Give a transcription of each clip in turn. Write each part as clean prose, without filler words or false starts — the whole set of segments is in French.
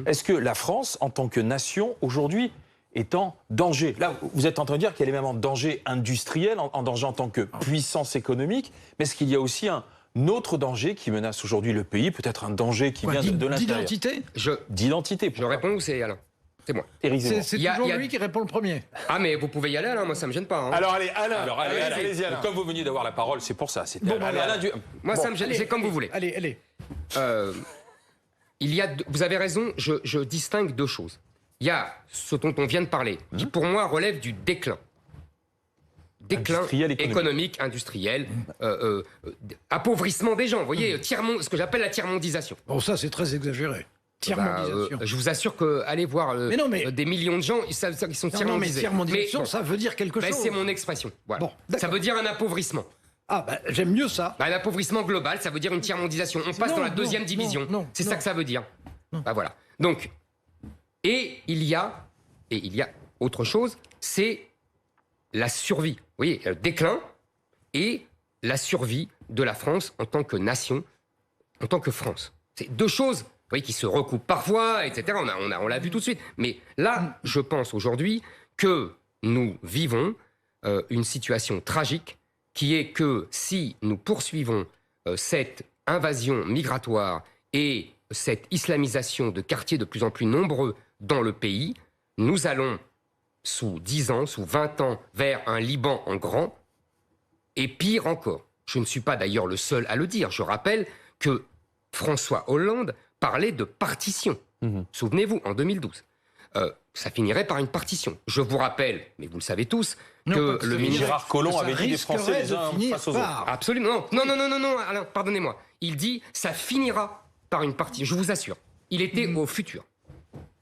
Est-ce que la France, en tant que nation, aujourd'hui, est en danger? Là, vous êtes en train de dire qu'elle est même en danger industriel, en danger en tant que puissance économique, mais est-ce qu'il y a aussi un autre danger qui menace aujourd'hui le pays, peut-être un danger qui vient de l'intérieur? D'identité? D'identité. Je réponds ou c'est Alain? C'est moi. C'est toujours lui qui répond le premier. Ah, mais vous pouvez y aller, Alain, moi ça me gêne pas. Hein. Alors allez, Alain, allez-y, Alain. Comme vous veniez d'avoir la parole, c'est pour ça. Moi ça me gêne, c'est comme vous voulez. Allez. Vous avez raison, je distingue deux choses. Il y a ce dont on vient de parler, qui pour moi relève du déclin. Déclin économique, industriel, appauvrissement des gens, vous voyez, ce que j'appelle la tiers-mondisation. Bon, ça c'est très exagéré. Tiers-mondisation. Je vous assure que allez voir des millions de gens, ils sont tiers-mondisés. Non, mais tiers-mondisation, ça veut dire quelque chose. C'est mon expression. Voilà. Bon, ça veut dire un appauvrissement. Ah, j'aime mieux ça. Un appauvrissement global, ça veut dire une tiers-mondisation. On passe dans la deuxième division. C'est ça que ça veut dire. Voilà. Donc, et il y a autre chose, c'est la survie. Vous voyez, le déclin et la survie de la France en tant que nation, en tant que France. C'est deux choses, vous voyez, qui se recoupent parfois, etc. On l'a vu tout de suite. Mais là, je pense aujourd'hui que nous vivons une situation tragique qui est que si nous poursuivons cette invasion migratoire et cette islamisation de quartiers de plus en plus nombreux dans le pays, nous allons, sous 10 ans, sous 20 ans, vers un Liban en grand, et pire encore. Je ne suis pas d'ailleurs le seul à le dire. Je rappelle que François Hollande parlait de partition. Souvenez-vous, en 2012. Ça finirait par une partition. Je vous rappelle, mais vous le savez tous, que le ministre Gérard Collomb avait dit des Français les uns face aux autres. Absolument. Non, Alain, pardonnez-moi. Il dit, ça finira par une partition. Je vous assure. Il était au futur.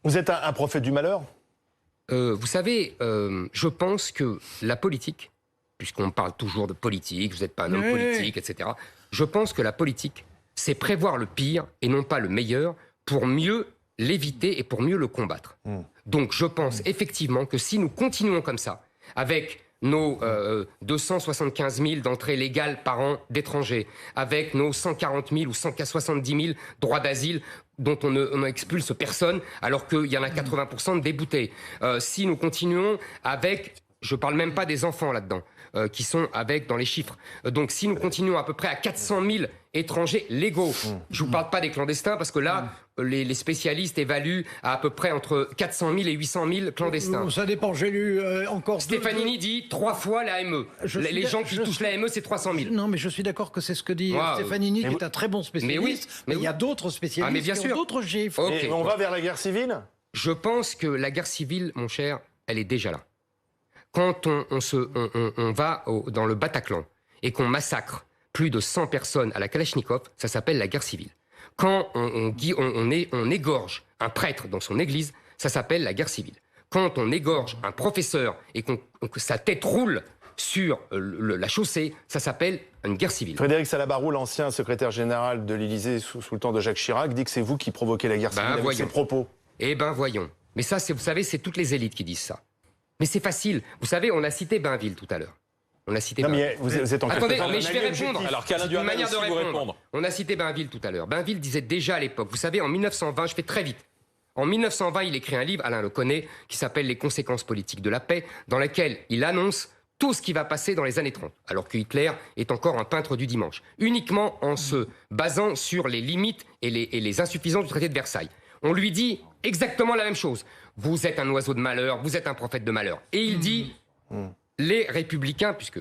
Vous êtes un prophète du malheur? Vous savez, je pense que la politique, puisqu'on parle toujours de politique, vous n'êtes pas un homme politique, etc. Je pense que la politique, c'est prévoir le pire et non pas le meilleur pour mieux l'éviter et pour mieux le combattre. Donc je pense effectivement que si nous continuons comme ça, avec nos 275 000 d'entrées légales par an d'étrangers, avec nos 140 000 ou 170 000 droits d'asile dont on expulse personne, alors qu'il y en a 80% de déboutés. Si nous continuons avec, je ne parle même pas des enfants là-dedans, qui sont dans les chiffres. Donc si nous continuons à peu près à 400 000 étrangers légaux, je ne vous parle pas des clandestins, parce que là, les spécialistes évaluent à peu près entre 400 000 et 800 000 clandestins. Ça dépend, j'ai lu encore... Stefanini dit 3 fois l'AME. Les gens qui touchent l'AME, c'est 300 000. Non, mais je suis d'accord que c'est ce que dit Stefanini, qui est un très bon spécialiste. Mais il y a d'autres spécialistes qui ont d'autres chiffres. Et on va vers la guerre civile? Je pense que la guerre civile, mon cher, elle est déjà là. Quand on va dans le Bataclan et qu'on massacre plus de 100 personnes à la Kalachnikov, ça s'appelle la guerre civile. Quand on égorge un prêtre dans son église, ça s'appelle la guerre civile. Quand on égorge un professeur et que sa tête roule sur la chaussée, ça s'appelle une guerre civile. Frédéric Salabarou, l'ancien secrétaire général de l'Élysée sous le temps de Jacques Chirac, dit que c'est vous qui provoquez la guerre civile avec ses propos. Eh ben voyons. Mais ça, vous savez, c'est toutes les élites qui disent ça. Mais c'est facile. Vous savez, on a cité Bainville tout à l'heure. On a cité Bainville. Vous êtes en Attendez, mais je vais répondre. Alors qu'Alain Duhamel aussi vous répondre. On a cité Bainville tout à l'heure. Bainville disait déjà à l'époque, vous savez, en 1920, je fais très vite. En 1920, il écrit un livre, Alain le connaît, qui s'appelle Les conséquences politiques de la paix, dans lequel il annonce tout ce qui va passer dans les années 30, alors que Hitler est encore un peintre du dimanche, uniquement en se basant sur les limites et les insuffisances du traité de Versailles. On lui dit exactement la même chose. Vous êtes un oiseau de malheur, vous êtes un prophète de malheur. Et il dit, les républicains, puisque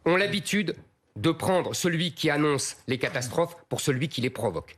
ont l'habitude de prendre celui qui annonce les catastrophes pour celui qui les provoque.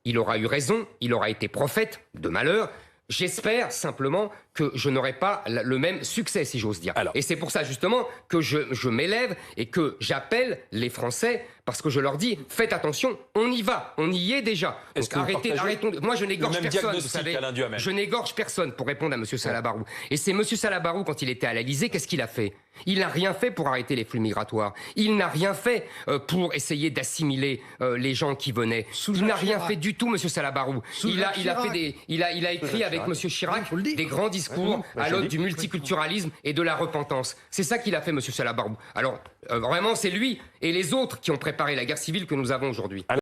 Il aura eu raison, il aura été prophète de malheur. J'espère simplement que je n'aurai pas le même succès, si j'ose dire. Et c'est pour ça, justement, que je m'élève et que j'appelle les Français, parce que je leur dis, faites attention, on y va, on y est déjà. Donc arrêtons. Moi, je n'égorge personne, vous savez. Je n'égorge personne, pour répondre à M. Salabarou. Et c'est M. Salabarou, quand il était à l'Élysée, qu'est-ce qu'il a fait? Il n'a rien fait pour arrêter les flux migratoires. Il n'a rien fait pour essayer d'assimiler les gens qui venaient. Il n'a rien fait du tout, M. Salabarou. Il a écrit avec M. Chirac des grands discours à l'aune du multiculturalisme et de la repentance. C'est ça qu'il a fait, M. Salabarou. Alors, vraiment, c'est lui et les autres qui ont préparé la guerre civile que nous avons aujourd'hui.